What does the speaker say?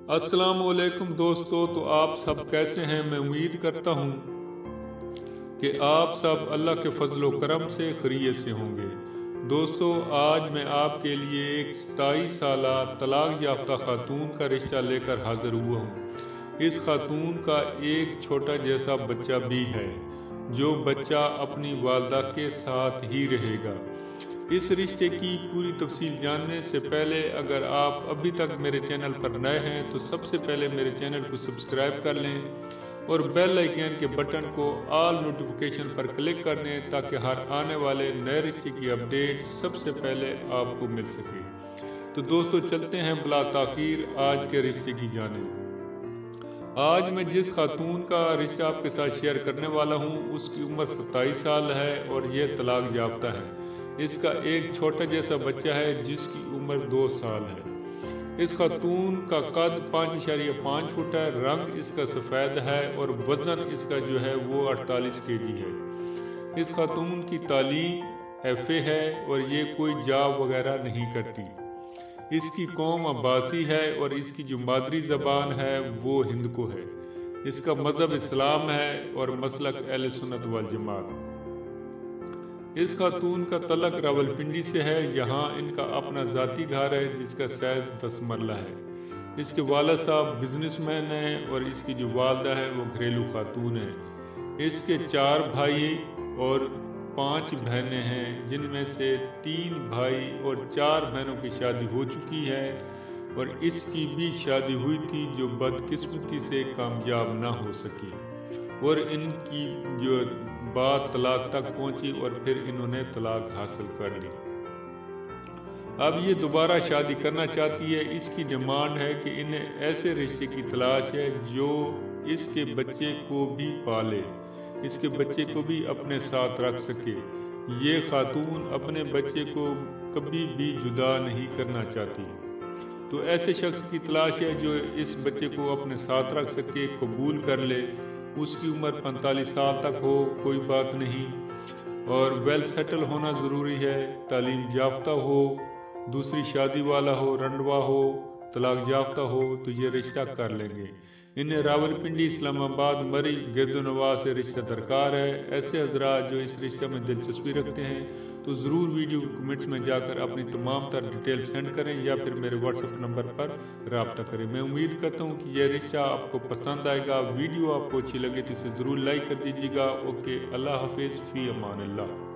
अस्सलामुअलैकुम दोस्तों, तो आप सब कैसे हैं। मैं उम्मीद करता हूँ कि आप सब अल्लाह के फजल व करम से खैरियत से होंगे। दोस्तों, आज मैं आपके लिए एक 27 साला तलाक याफ्ता खातून का रिश्ता लेकर हाजिर हुआ हूँ। इस खातून का एक छोटा जैसा बच्चा भी है, जो बच्चा अपनी वालदा के साथ ही रहेगा। इस रिश्ते की पूरी तफसील जानने से पहले अगर आप अभी तक मेरे चैनल पर नए हैं तो सबसे पहले मेरे चैनल को सब्सक्राइब कर लें और बेल आइकन के बटन को ऑल नोटिफिकेशन पर क्लिक कर दें ताकि हर आने वाले नए रिश्ते की अपडेट सबसे पहले आपको मिल सके। तो दोस्तों, चलते हैं बिला ताखीर आज के रिश्ते की जानिब। आज मैं जिस खातून का रिश्ता आपके साथ शेयर करने वाला हूँ उसकी उम्र 27 साल है और यह तलाक याफ्ता है। इसका एक छोटा जैसा बच्चा है जिसकी उम्र 2 साल है। इस खातून का कद 5.5 फुट है, रंग इसका सफ़ेद है और वज़न इसका जो है वो 48 kg है। इस खातून की तालीम FA है और ये कोई जॉब वगैरह नहीं करती। इसकी कौम अब्बासी है और इसकी जो मादरी ज़बान है वो हिंद को है। इसका मज़हब इस्लाम है और मसलक अहले सुन्नत वल जमात। इस खातून का तलक रावलपिंडी से है। यहाँ इनका अपना ज़ाती घर है जिसका साइज 10 मरला है। इसके वालिद साहब बिजनेसमैन हैं और इसकी जो वालदा है वो घरेलू खातून है। इसके 4 भाई और 5 बहनें हैं, जिनमें से 3 भाई और 4 बहनों की शादी हो चुकी है और इसकी भी शादी हुई थी जो बदकिस्मती से कामयाब ना हो सकी और इनकी जो बात तलाक तक पहुंची और फिर इन्होंने तलाक हासिल कर ली। अब ये दोबारा शादी करना चाहती है। इसकी डिमांड है कि इन्हें ऐसे रिश्ते की तलाश है जो इसके बच्चे को भी पाले, इसके बच्चे को भी अपने साथ रख सके। ये खातून अपने बच्चे को कभी भी जुदा नहीं करना चाहती। तो ऐसे शख्स की तलाश है जो इस बच्चे को अपने साथ रख सके, कबूल कर ले। उसकी उम्र 45 साल तक हो कोई बात नहीं और वेल सेटल होना ज़रूरी है। तालीम याफ्ता हो, दूसरी शादी वाला हो, रंडवा हो, तलाक याफ्ता हो तो ये रिश्ता कर लेंगे। इन्हें रावलपिंडी, इस्लामाबाद, मरी, गिरदोनवा से रिश्ता दरकार है। ऐसे हजरात जो इस रिश्ते में दिलचस्पी रखते हैं तो ज़रूर वीडियो के कमेंट्स में जाकर अपनी तमाम तर डिटेल सेंड करें या फिर मेरे व्हाट्सएप नंबर पर रब्ता करें। मैं उम्मीद करता हूँ कि यह रिश्ता आपको पसंद आएगा। वीडियो आपको अच्छी लगे तो इसे ज़रूर लाइक कर दीजिएगा। ओके, अल्लाह हाफिज़, फ़ी अमान अल्लाह।